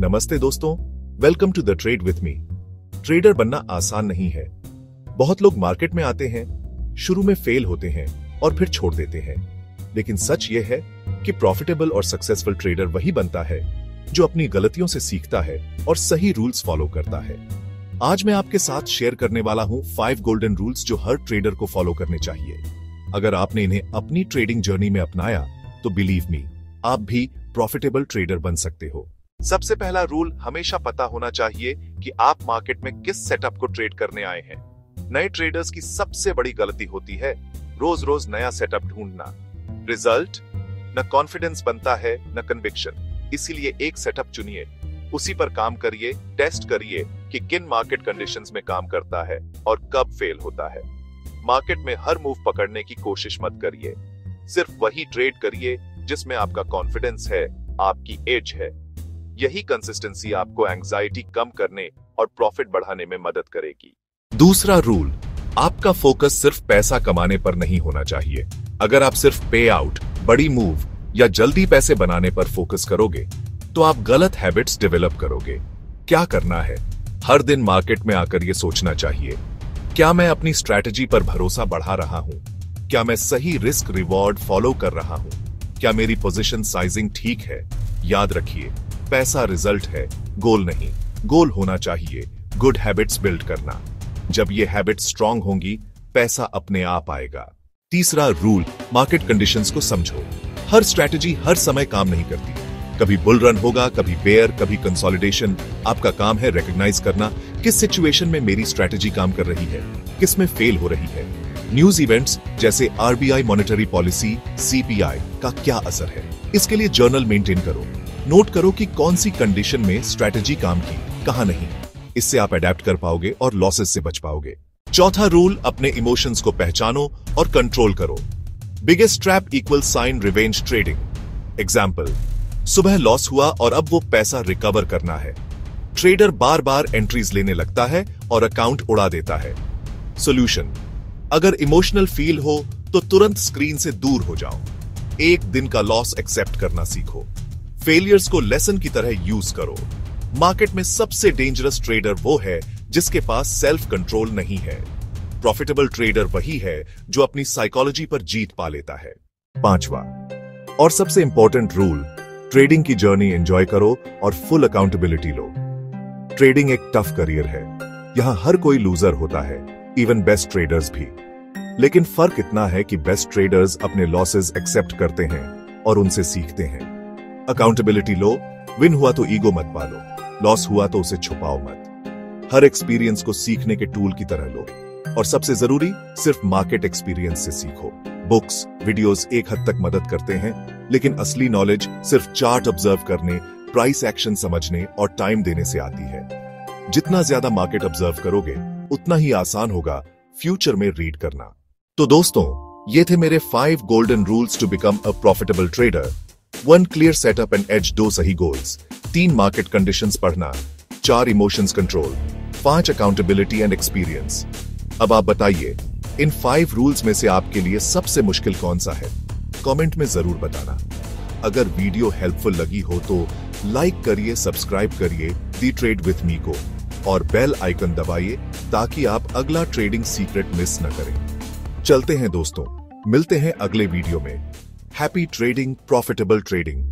नमस्ते दोस्तों, welcome to the trade with me. Trader बनना आसान नहीं है। बहुत लोग मार्केट में आते हैं, शुरू में फेल होते हैं और फिर छोड़ देते हैं। लेकिन सच यह है कि प्रॉफिटेबल और सक्सेसफुल ट्रेडर वही बनता है जो अपनी गलतियों से सीखता है और सही रूल्स फॉलो करता है। आज मैं आपके साथ शेयर करने वाला हूं 5 गोल्डन रूल्स जो हर ट्रेडर को फॉलो करने चाहिए। अगर आपने इन्हें अपनी ट्रेडिंग जर्नी में अपनाया तो बिलीव मी, आप भी प्रॉफिटेबल ट्रेडर बन सकते हो। सबसे पहला रूल हमेशा पता होना चाहिए कि आप मार्केट में किस सेटअप को ट्रेड करने आए हैं। नए ट्रेडर्स की सबसे बड़ी गलती होती है रोज रोज नया सेटअप ढूंढना। रिजल्ट न कॉन्फिडेंस बनता है न कन्विक्शन। इसीलिए एक सेटअप चुनिए, उसी पर काम करिए, टेस्ट करिए कि किन मार्केट कंडीशंस में काम करता है और कब फेल होता है। मार्केट में हर मूव पकड़ने की कोशिश मत करिए, सिर्फ वही ट्रेड करिए जिसमें आपका कॉन्फिडेंस है, आपकी एज है। यही कंसिस्टेंसी आपको एंजाइटी कम करने और प्रॉफिट बढ़ाने में मदद करेगी। दूसरा रूल, आपका फोकस सिर्फ पैसा कमाने पर नहीं होना चाहिए। अगर आप सिर्फ पे आउट, बड़ी मूव या जल्दी पैसे बनाने पर फोकस करोगे तो आप गलत हैबिट्स डेवलप करोगे। क्या करना है? हर दिन मार्केट में आकर यह सोचना चाहिए, क्या मैं अपनी स्ट्रैटेजी पर भरोसा बढ़ा रहा हूं? क्या मैं सही रिस्क रिवॉर्ड फॉलो कर रहा हूं? क्या मेरी पोजीशन साइजिंग ठीक है? याद रखिए, पैसा रिजल्ट है, गोल नहीं। गोल होना चाहिए गुड हैबिट्स बिल्ड करना। जब ये हैबिट्स स्ट्रांग होंगी, पैसा अपने आप आएगा। तीसरा रूल, मार्केट कंडीशंस को समझो। हर स्ट्रैटेजी हर समय काम नहीं करती। कभी बुल रन होगा, कभी बेयर, कभी कंसोलिडेशन। आपका काम है रिकॉग्नाइज करना किस सिचुएशन में मेरी स्ट्रैटेजी काम कर रही है, किस में फेल हो रही है। न्यूज इवेंट्स जैसे आरबीआई मॉनेटरी पॉलिसी, सीपीआई का क्या असर है, इसके लिए जर्नल मेंटेन करो। नोट करो कि कौन सी कंडीशन में स्ट्रैटेजी काम की, कहां नहीं। इससे आप अडेप्ट कर पाओगे और लॉसेस से बच पाओगे। चौथा रूल, अपने इमोशंस को पहचानो और कंट्रोल करो। Biggest trap equal sign revenge trading. Example, सुबह लॉस हुआ और अब वो पैसा रिकवर करना है। ट्रेडर बार बार एंट्रीज लेने लगता है और अकाउंट उड़ा देता है। सोल्यूशन, अगर इमोशनल फील हो तो तुरंत स्क्रीन से दूर हो जाओ। एक दिन का लॉस एक्सेप्ट करना सीखो। फेलियर्स को लेसन की तरह यूज करो। मार्केट में सबसे डेंजरस ट्रेडर वो है जिसके पास सेल्फ कंट्रोल नहीं है। प्रॉफिटेबल ट्रेडर वही है जो अपनी साइकोलॉजी पर जीत पा लेता है। पांचवा और सबसे इंपॉर्टेंट रूल, ट्रेडिंग की जर्नी एंजॉय करो और फुल अकाउंटेबिलिटी लो। ट्रेडिंग एक टफ करियर है, यहां हर कोई लूजर होता है, इवन बेस्ट ट्रेडर्स भी। लेकिन फर्क इतना है कि बेस्ट ट्रेडर्स अपने लॉसेस एक्सेप्ट करते हैं और उनसे सीखते हैं। अकाउंटेबिलिटी लो, विन हुआ तो ईगो मत पालो, लॉस हुआ तो उसे छुपाओ मत। हर एक्सपीरियंस को सीखने के टूल की तरह लो, और सबसे जरूरी, सिर्फ मार्केट एक्सपीरियंस से सीखो। बुक्स, वीडियोस एक हद तक मदद करते हैं, लेकिन असली नॉलेज सिर्फ चार्ट ऑब्जर्व करने, प्राइस एक्शन समझने और टाइम देने से आती है। जितना ज्यादा मार्केट ऑब्जर्व करोगे उतना ही आसान होगा फ्यूचर में रीड करना। तो दोस्तों, ये थे मेरे 5 golden rules to become a profitable trader. 1 clear setup and edge, 2 सही गोल्स, 3 मार्केट कंडीशंस पढ़ना, 4 emotions control, 5 accountability and experience. अब आप बताइए, इन 5 रूल्स में से आपके लिए सबसे मुश्किल कौन सा है? कमेंट में जरूर बताना। अगर वीडियो हेल्पफुल लगी हो तो लाइक करिए, सब्सक्राइब करिए दी ट्रेड विथ मी को और बेल आइकन दबाइए ताकि आप अगला ट्रेडिंग सीक्रेट मिस न करें। चलते हैं दोस्तों, मिलते हैं अगले वीडियो में। Happy trading, profitable trading.